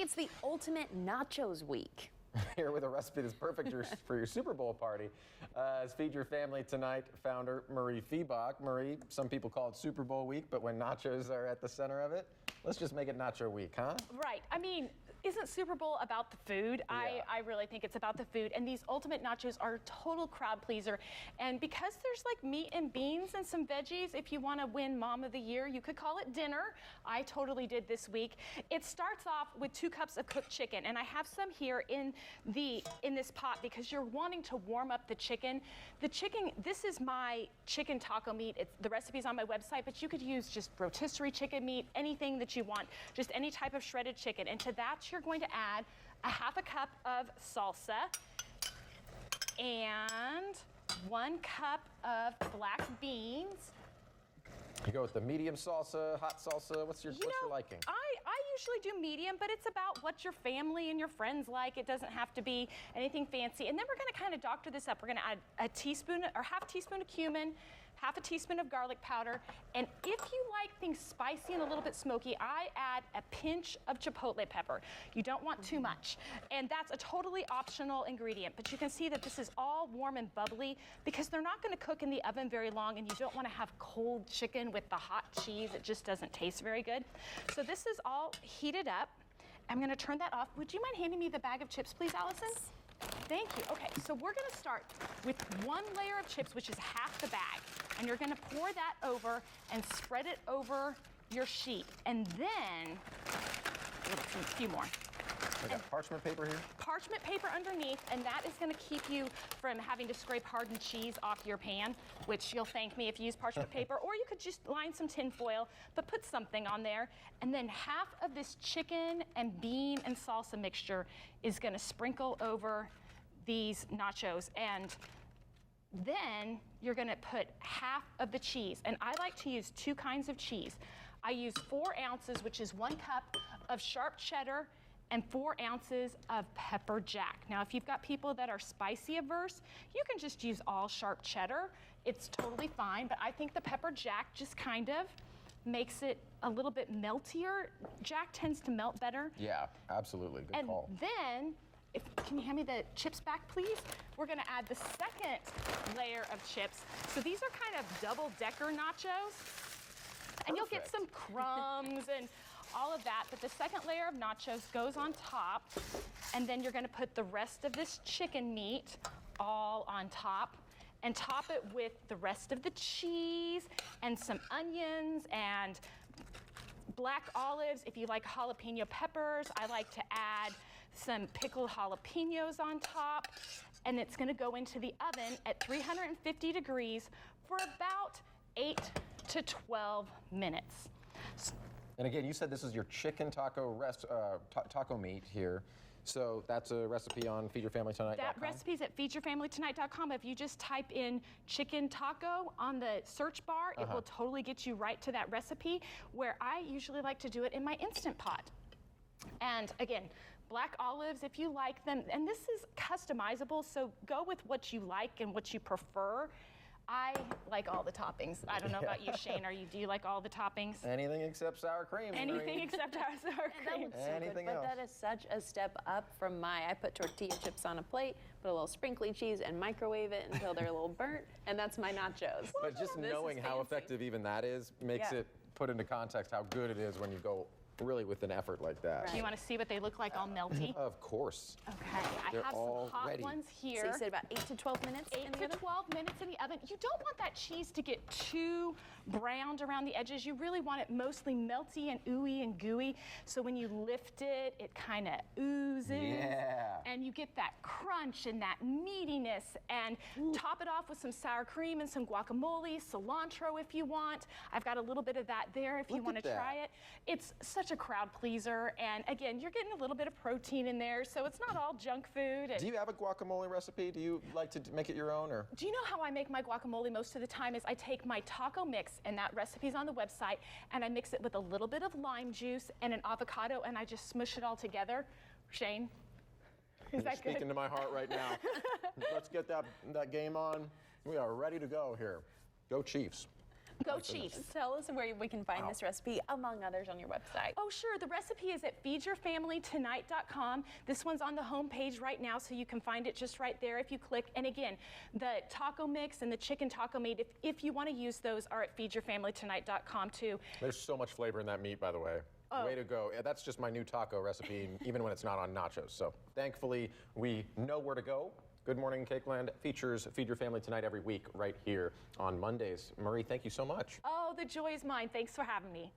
It's the ultimate nachos week. Here with a recipe that's perfect for your Super Bowl party is Feed Your Family Tonight founder Mariefiebach. Marie, some people call it Super Bowl week, but when nachos are at the center of it, let's just make it nacho week, huh? Right. I mean, isn't Super Bowl about the food? Yeah. I really think it's about the food. And these ultimate nachos are a total crowd pleaser. And because there's like meat and beans and some veggies, if you want to win Mom of the Year, you could call it dinner. I totally did this week. It starts off with 2 cups of cooked chicken. And I have some here in this pot because you're wanting to warm up the chicken. The chicken, this is my chicken taco meat. The recipe's on my website, but you could use just rotisserie chicken meat, anything that you want, just any type of shredded chicken. And to that, you're going to add a 1/2 cup of salsa and 1 cup of black beans. You go with the medium salsa, hot salsa. What's your liking? I usually do medium, but it's about what your family and your friends like. It doesn't have to be anything fancy. And then we're going to kind of doctor this up. We're going to add a teaspoon or 1/2 teaspoon of cumin, 1/2 teaspoon of garlic powder. And if you like things spicy and a little bit smoky, I add a pinch of chipotle pepper. You don't want too much. And that's a totally optional ingredient. But you can see that this is all warm and bubbly because they're not going to cook in the oven very long, and you don't want to have cold chicken with the hot cheese. It just doesn't taste very good. So this is all heated up. I'm going to turn that off. Would you mind handing me the bag of chips, please, Allison? Thank you. Okay, so we're going to start with 1 layer of chips, which is half the bag. And you're going to pour that over and spread it over your sheet. And then, a few more. I got parchment paper here. Parchment paper underneath, and that is going to keep you from having to scrape hardened cheese off your pan, which you'll thank me if you use parchment paper, or you could just line some tin foil, but put something on there. And then half of this chicken and bean and salsa mixture is going to sprinkle over these nachos. And then you're going to put half of the cheese. And I like to use 2 kinds of cheese. I use 4 ounces, which is 1 cup of sharp cheddar, and 4 ounces of pepper jack. Now, if you've got people that are spicy averse, you can just use all sharp cheddar. It's totally fine, but I think the pepper jack just kind of makes it a little bit meltier. Jack tends to melt better. Yeah, absolutely. Good call. And then, can you hand me the chips back, please? We're gonna add the second layer of chips. So these are kind of double-decker nachos. And you'll get some crumbs and all of that, but the second layer of nachos goes on top, and then you're gonna put the rest of this chicken meat all on top, and top it with the rest of the cheese and some onions and black olives. If you like jalapeno peppers, I like to add some pickled jalapenos on top, and it's gonna go into the oven at 350 degrees for about 8 to 12 minutes. And again, you said this is your chicken taco taco meat here. So that's a recipe on feedyourfamilytonight.com? That recipe's at feedyourfamilytonight.com. If you just type in chicken taco on the search bar, it will totally get you right to that recipe, where I usually like to do it in my Instant Pot. And again, black olives, if you like them, and this is customizable, so go with what you like and what you prefer. I like all the toppings. I don't know about you, Shane. Do you like all the toppings? Anything except sour cream. Anything except sour cream. That looks so Anything good, else. but that is such a step up from I put tortilla chips on a plate, put a little sprinkly cheese, and microwave it until they're a little burnt, and that's my nachos. But just knowing how effective even that is makes it put into context how good it is when you go really with an effort like that. Do you want to see what they look like all melty? Of course. Okay, I They're have all some hot ready. ones here. So you said about 8 to 12 minutes 8 in the to oven? 12 minutes in the oven. You don't want that cheese to get too browned around the edges. You really want it mostly melty and ooey and gooey. So when you lift it, it kind of oozes. Yeah. And you get that crunch and that meatiness. And top it off with some sour cream and some guacamole, cilantro if you want. I've got a little bit of that there if you Look want at to that. try it. It's such a crowd pleaser. And again, you're getting a little bit of protein in there, so it's not all junk food. Do you have a guacamole recipe? Do you like to make it your own, or? Do you know how I make my guacamole most of the time is I take my taco mix, and that recipe's on the website, and I mix it with a little bit of lime juice and an avocado, and I just smush it all together. Shane, is that good? Speaking to my heart right now. Let's get that game on. We are ready to go here. Go Chiefs. Go Chiefs. Tell us where we can find this recipe, among others, on your website. Oh, sure. The recipe is at feedyourfamilytonight.com. This one's on the home page right now, so you can find it just right there if you click. And again, the taco mix and the chicken taco meat, if you want to use those, are at feedyourfamilytonight.com too. There's so much flavor in that meat, by the way. Way to go. Yeah, that's just my new taco recipe, even when it's not on nachos. So thankfully, we know where to go. Good Morning Cakeland features Feed Your Family Tonight every week right here on Mondays. Marie, thank you so much. Oh, the joy is mine. Thanks for having me.